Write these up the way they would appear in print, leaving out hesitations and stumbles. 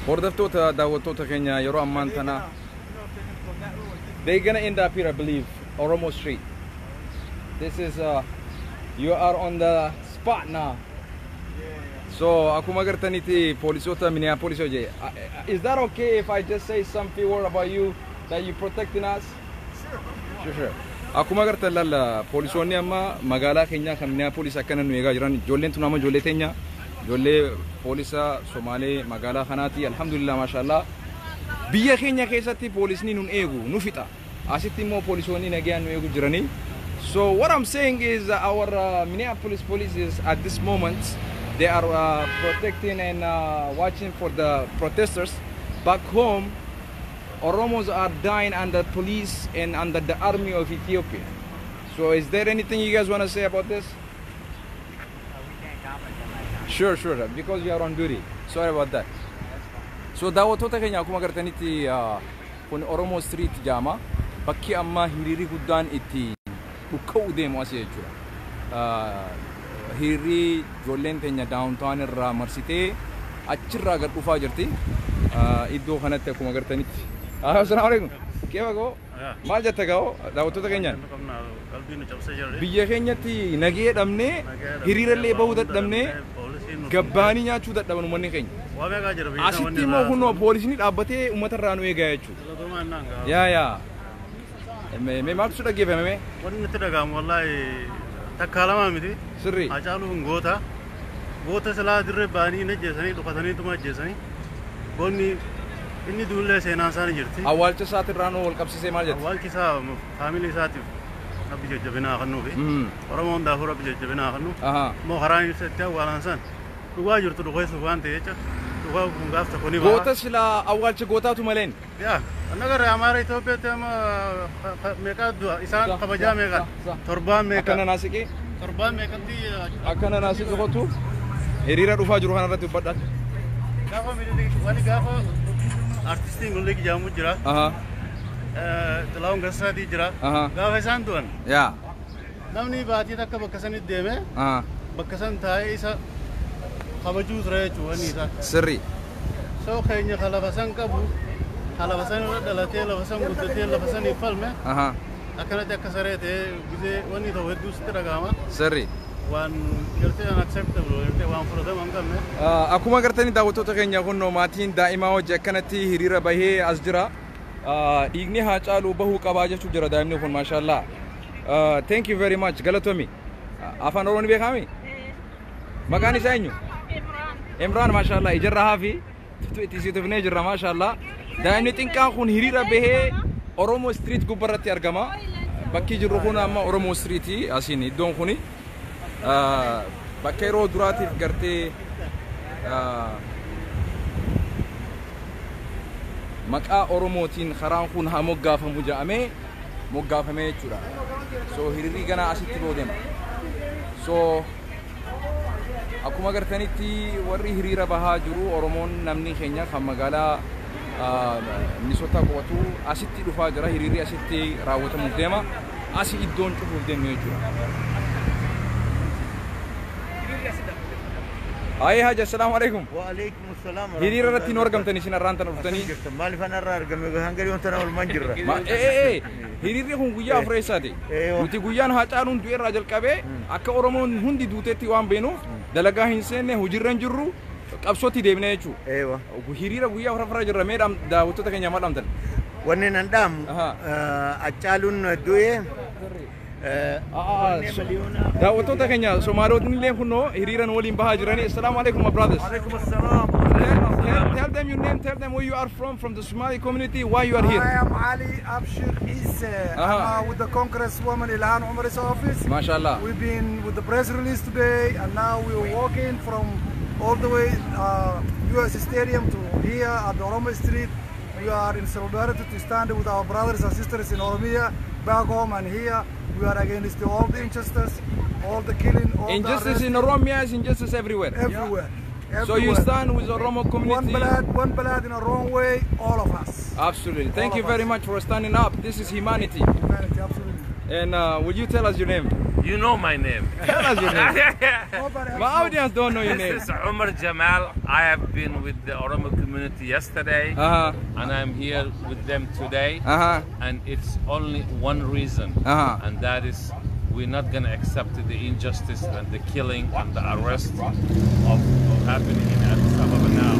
Hordoftoota daawwattoota keenya yeroo ammaan tana they're gonna end up here, I believe, Oromo Street. This is you are on the spot now. So akuma gartaniti polisota Minneapolis oje. Is that okay if I just say some few words about you that you protecting us? Sure. Akuma gartan lalla polisonni amma magala keenya kan Minneapolis akkana nu eegaa jiran ijoolleen tun amma ijoollee teenya ijoollee polisa Somaalee magala kanaati alhamdulillah mashallah biyya keenya keessatti polisni nun eegu nu fixa asitti immoo polisonni nagaan nu eegu jirani. So what I'm saying is our Minneapolis police is at this moment they are protecting and watching for the protesters back home. Oromos are dying under police and under the army of Ethiopia. So is there anything you guys want to say about this? Sure, because you are on duty. Sorry about that. So daawwattoota keenya akkuma gartanitti kun Oromo Street jama bakki amma hiriirri guddaan itti bukka'u deemu as jechuudha. Hiriirri ijoolleen teenya downtown irraa marsitee achirraa gad dhufaa jirti. Iddoo kanatti akkuma gartanitti. Assalamu alaikum. Keeva go? Maal jetta gao? Daawwattoota keenyaan. Biyya keenyatti nagee dhabnee hiriirallee bahuu dadhabnee gabbaanii nyaachuu dadhaban uummanni keenya. Asitti immoo kunoo poolisni dhaabbatee uummata irraa nu eegaa jechuudha. Yaa. Mee maaltu dhaggeeffame? Wanni nutti dhagahamu wallaahi takkaalamaa miti. Sirrii. Hacaaluun goota silaa dirree ba'anii hin ajjeesanii dhukataniituma ajjeesanii. Goonni inni duullee seenaan isaanii jirti. Awwaalcha isaati irraa nu wal qabsiisee maal jette? Awwaalchi isaa faamilii isaatiif rabbi jajjabinaa kennuufi. Oromoo hundaafuu rabbi jajjabinaa kennu. Moo karaan ibsatti awwaalan san dhugaa jirtu dhugeessuuf waan ta'e jecha dhugaa kun gaaf tokko ni ba'a. Goota silaa awwaalcha gootaatu maleen? Yaa annagarra Amaara Itoophiyaatti amma meeqaa du'a isaan kabajaa meeqa? Torbaan meeqa? Akkana naasiqee? Torbaan meeqatti akkana naasiqee qotu hiriira dhufaa jiru kanarratti uffadhaan. Gaafa artistiin mul'iki jaamu jira. Xilaahuun Gassaatii jira. Gaafa isaan du'an. Namni baatii takka bakka sanitti deeme bakka san taa'ee isa kabajuu ture jechuudha wanni isaa. Sirrii. Soo keenya ka lafa san qabu ka lafa san irra dhalatee lafa san guddatee lafa saniif falme akkanatti akka saree ta'ee gizee wanni ta'u hedduu sitti dhagahama. Sirrii. Waan gartee unacceptable gartee waan fudhatama hin qabne. Akkuma gartanii daawwattoota keenya kunoo maatiin daa'imaa hojii akkanatti hiriira bahee as jira. Dhiigni Haacaaluu bahuu qabaa jechuu jira daa'imni kun mashallah. Thank you very much galatoomi. Afaan Oromoo ni beekami? Maqaan isaa eenyu? Imraan mashallah ijarra haafi itti siitufnee jirra mashallah. Daa'imni xiqqaan kun hiriira bahee Oromo Street gubbarratti argama. Bakki jirru kun amma Oromo Street asiin iddoon kuni. Bakka yeroo duraatiif gartee maqaa Oromootiin karaan kun haa moggaafamu jedhamee moggaafamee jechuudha. So hiriirri ganaa asitti deema. So akkuma gartanitti warri hiriira bahaa jiru Oromoon namni keenya kan magaalaa Minnesota qubatu asitti dhufaa jira. Hiriirri asitti raawwatamuuf deema. Asi iddoon cufuuf deemu jechuudha. Aye haja assalamu alaikum. Wa alaikum assalam. Hiriira irratti nu argamtanii isin arraan tan dhuftanii. Maaliif an irraa argame hangari wanta na olman jirra. Hiriirri kun guyyaa afreessaati. Nuti guyyaan Haacaaluun du'e irraa jalqabee akka Oromoon hundi duutetti waan beenuuf dalagaa hin seenne hojiirra hin jirru qabsootti deebinee jechuudha. Hiriira guyyaa afraffara jirra mee daawwattoota keenya maal dhamtan? Wanni nan dhaamu Haacaaluun du'e daawwattoota keenya Somaaloonni illee kunoo hiriira waliin bahaa jiranii. Assalamu alaikum my brothers. Alaikum assalam. Tell them your name, tell them where you are from the Somali community, why you are here. I am Ali Abshir Isse. I'm with the Congresswoman Ilhan Umar's office. MashaAllah. We've been with the press release today and now we're walking from all the way US Stadium to here at the Oromo Street. We are in solidarity to stand with our brothers and sisters in Oromia, back home and here. We are against all the injustice, all the killing, all injustice in Oromia is injustice everywhere. Everywhere. So you stand with the Oromo community. One blood in a wrong way, all of us. Absolutely. Thank you very much for standing up. This is humanity. Humanity, absolutely. And would you tell us your name? You know my name. Tell us your name. My audience don't know your name. This is Umar Jamal. I have been with the Oromo community yesterday, and I'm here with them today. And it's only one reason, and that is we're not going to accept the injustice and the killing and the arrest of happening in Addis Ababa now.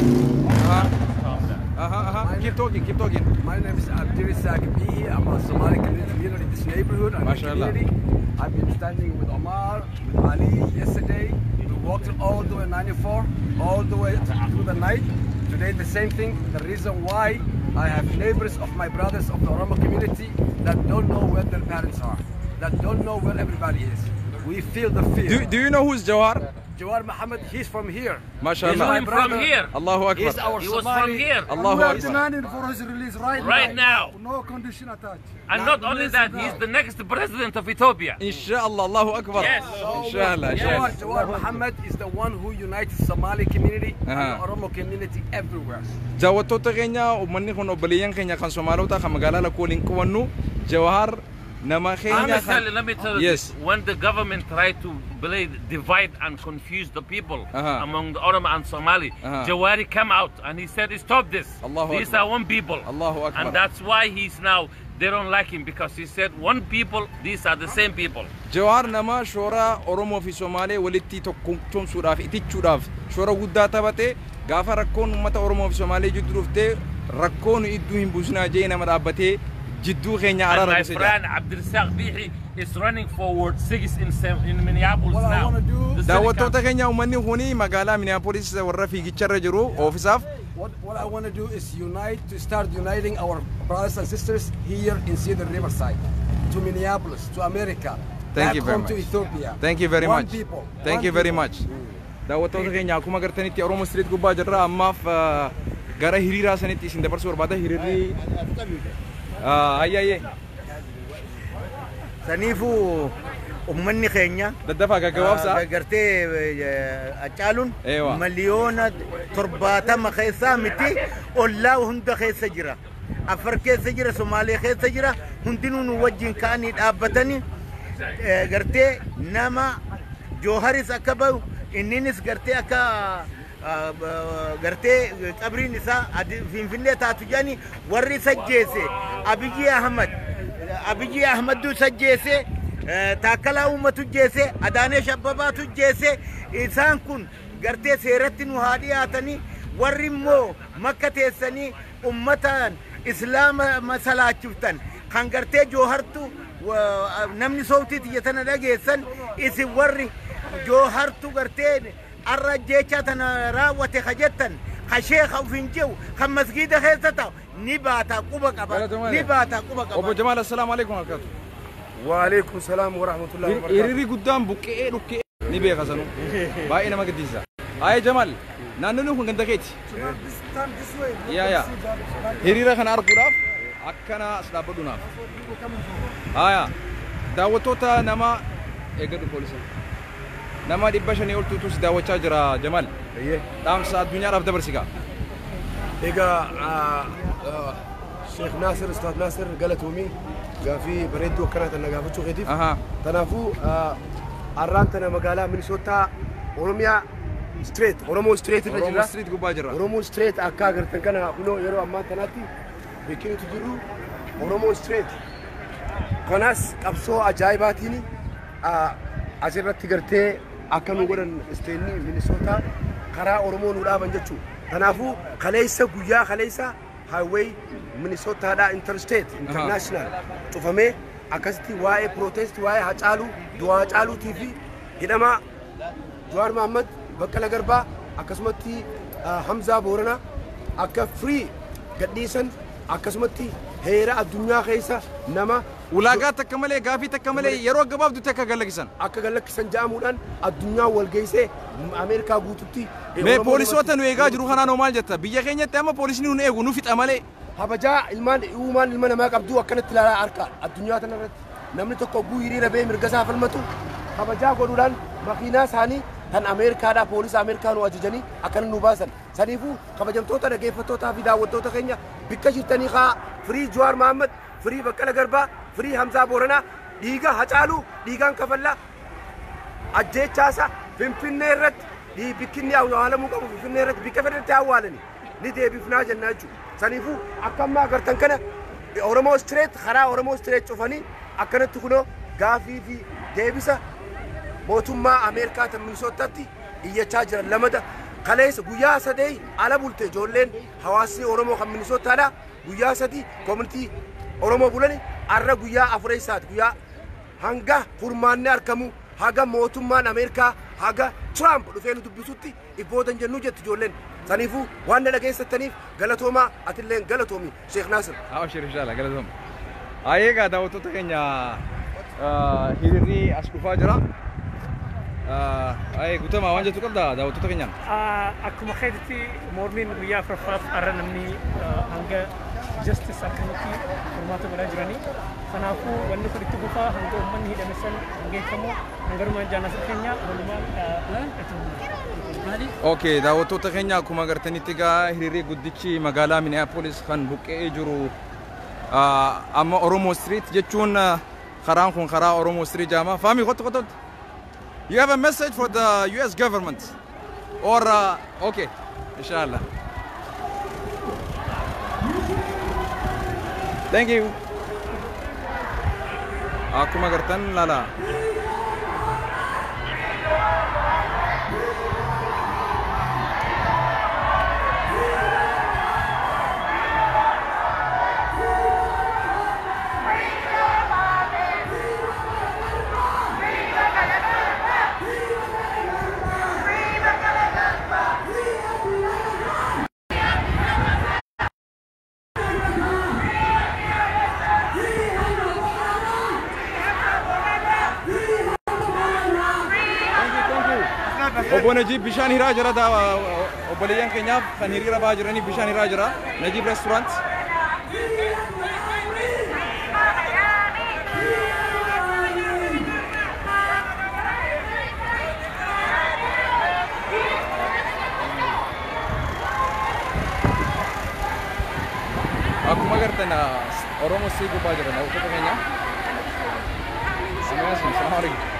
Keep talking. My name is Abdirizak Bihi. I'm a Somali community leader in this neighborhood. I've been standing with Omar, with Ali yesterday. We walked all the way 94, all the way through the night. Today the same thing. The reason why I have neighbors of my brothers of the Oromo community that don't know where their parents are, that don't know where everybody is. We feel the fear. Do you know who's Jawar? Jawar Muhammad, he's from here. MashaAllah. He's from here. Allahu Akbar. He's our He was Somali. from here. Allahu We are Akbar. demanding for his release Right now. No condition attached. And not only that, he's the next president of Ethiopia. Inshallah. Allahu Akbar. Yes. Inshallah. Jawar Muhammad is the one who unites Somali community and the Oromo community everywhere. Daawwattoota keenya uummanni kun obboleeyyan keenya kan Somaalota kan magaalaa lakkoo waliin qabannu Jawahar nama keenya Let me tell you this. When the government tried to divide and confuse the people among the Oromo and Somali, Jawari came out and he said, stop this. These are one people. Allahu Akbar. And that's why he's now, they don't like him because he said one people, these are the same people. Jawar nama shoora Oromoo fi Somaalee walitti tokkumsuudhaaf itichuudhaaf shoora guddaa taphate gaafa rakkoon uummata Oromoo fi Somaalee jidduu dhuftee rakkoon iddoo hin buusinaa jee nama dhaabbatee jidduu keenya araara my friend Abdirizak Bihi is running forward 6 in Minneapolis now. Daawwattoota keenya uummanni kuni magaalaa Minneapolis warra fiigicharra jiru ofisaaf. What I want to do is to start uniting our brothers and sisters here in Cedar Riverside, to Minneapolis, to America, Thank you very much. to Ethiopia. Thank you very much. People. Thank you very much. Daawwattoota keenya akkuma agartanitti Oromo Street gubbaa jirra ammaaf gara hiriiraa sanitti isin dabarsuu barbaada hiriirri ayyaayee saniifu ummanni keenya daddafaa gaggabaabsaa gartee Acaaluun Eewa. miliyoona 70 keessaa miti ollaa hunda keessa jira Afar keessa jira Somaalee keessa jira hundinuu nu wajjin ka'anii dhaabbatanii gartee nama Jawharis akka bahu inninis gartee akka gartee qabriin isaa Finfinnee taatu jedhanii warri sajjeese Abiyyi Ahmadu sajjeese Taakalaa Ummatu jeese Adaanesh Abbabaatu jeese isaan kun gartee seeratti nu haa dhiyaatanii warri immoo makka teessanii ummataan islaama masalaachiftan kan gartee Jawhartu namni sootiiti jetana dhageessan isin warri Jawhartu gartee arra jecha tana raawwate kajettan ka sheekha ufin jew kan masgida keessa ta'u ni baata quba qaba Obbo Jamal assalamu alaykum wabarakatuh. Wa alaykum salam wa rahmatullahi wa barakatuh. Hiriirri guddaan buqqee dhukkee ni beeka sanu baay'ee nama gaddisiisa. Aye Jamal naannoon kun ganda keeti. Yaa hiriira kana arguudhaaf akkana as dhaabbaduunaaf. Aya daawwattoota nama eeggadhu poolisa. Nama 500 oltuutu si daawwachaa jira Jamal. Dhaamsa addunyaadhaaf dabarsigaa. Sheikh Nasir, Ustaad Nasir galatoomii gaafii bareedduu akkanaa nagaafachuu keetiif. Kanaafuu har'aan tana magaalaa Minnesota Oromiyaa Street, Oromoo Street irra Oromo Street gubbaa jirra. Oromoo Street akka agartan kana kunoo yeroo ammaa kanatti beekinitu jiru Oromoo Street. Kanas qabsoo ajaa'ibaatiin asirratti gartee akka nu godhan isteenni Minnesota karaa Oromoo nu dhaaban jechuudha. Kanaafuu kaleessa guyyaa kaleessa highway Minnesota da interstate international cufamee akkasitti waa'ee protest waa'ee Hacaaluu du'aa Hacaaluu TV hidhama Jawar Muhammad Baqqala Garbaa akkasumatti Hamza Boorana akka free gadhiisan akkasumatti heera addunyaa keessa nama ulaagaa takka malee gaafii takka malee yeroo gabaabduutti akka galakkisan ja'amuudhaan addunyaa wal geessee Ameerikaa guututti mee poolisoota nu eegaa jiru kanaan hoo maal jetta biyya keenyatti amma poolisni nu eegu nu fixa malee habajaa ilmaan ilma namaa qabdu akkanatti ilaalaa harka addunyaa tanarratti namni tokko guu hiriira bee mirga isaa falmatu habajaa godhuudhaan makiinaa isaanii tan Ameerikaadhaa poolisa Ameerikaa nu ajajanii akkana nu baasan saniifuu kabajamtoota dhaggeeffattootaa fi daawwattoota keenya bikka jirtanii kaa firii Jawar Muhammad firii Baqqala Garbaa firii Hamzaa Booranaa dhiiga hacaaluu dhiigaan kafallaa ajjeechaasa finfinnee irratti bikkinni awwaalamuu qabu finfinnee irratti bikka fedhatti awwaalani ni deebifnaa jennaa jechuudha. Saniifuu akka ammaa agartan kana Oromoo Street karaa Oromoo Street cufanii akkanatti kunoo gaafii fi deebisa mootummaa Ameerikaa tan Minisootaatti iyyachaa jiran lamada kaleessa guyyaa sadee ala bulte ijoolleen hawaasni Oromoo kan Minisootaadha guyyaa sadii koomunitii Oromoo bulani arra guyyaa afureessaati guyyaa hanga furmaanni argamu haga mootummaan Ameerikaa haga Trump dhufee nu dubbisutti ibboodan jennu jetti ijoolleen. Saniifuu waan dhageessataniif galatoomaa atilleen galatoomi Sheekh Naasir. Abshir inshallah galatoom. Egaa daawwattoota keenya hiriirri as dhufaa jira. Gutamaa waan jettu qabda daawwattoota keenyaan. Akkuma keetitti mormiin guyyaa afuraffaaf har'a namni hanga justice akkanatti furmaata godhaa jiranii. Kanaafuu wanni kun itti fufaa hanga uummanni hidhame san hangeeffamu hangarumaan jaanasa keenya walumaan Okay, daawwattoota keenya akkuma agartanitti egaa hiriirri guddichi magaalaa Minneapolis kan buqqee jiru amma Oromo Street jechuun karaan kun karaa Oromo Street jaama. Fahmi qotu. You have a message for the US government or okay, inshallah. Thank you. Akkuma agartan lala. Obbo Najib bishaan hiraa jira obboleeyyan keenyaaf kan hiriira ba'aa jiranii bishaan hiraa jira Najib restaurant. Akkuma agartan Oromoo Street gubbaa jira daawwattoota keenya. Assalamu alaikum.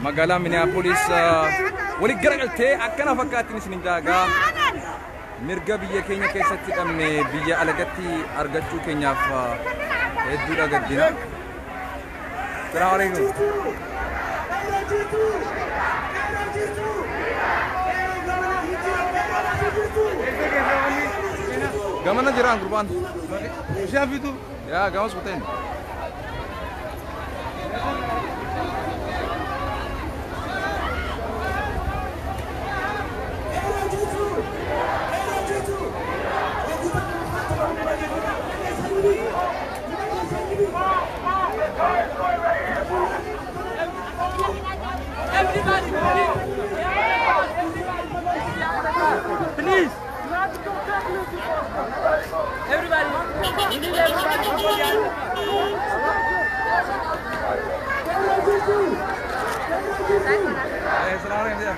Magaalaa Minneapolis wali garagaltee akkana fakkaatiin isin daagaa mirga biyya keenya keessatti dhabne biyya alagatti argachuu keenyaaf hedduudha gaddina. Assalamu alaikum. Gamana jiraan gurbaan. Isheen fitu yaa gamas kuteen. Salaam dia.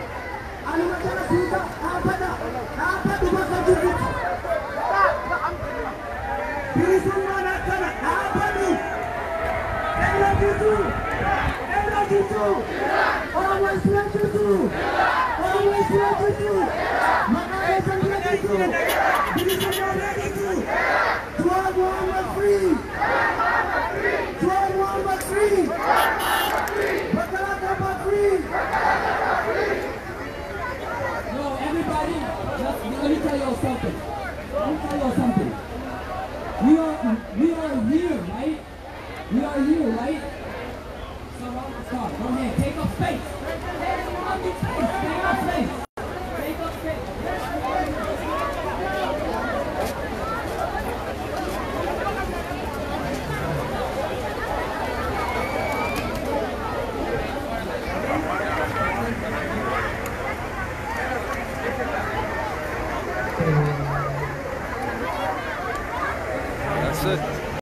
Everybody, let me tell you something. We are here, right? We are here, right? So start. Go ahead. Take up space. Take up space. Take up space. That's it.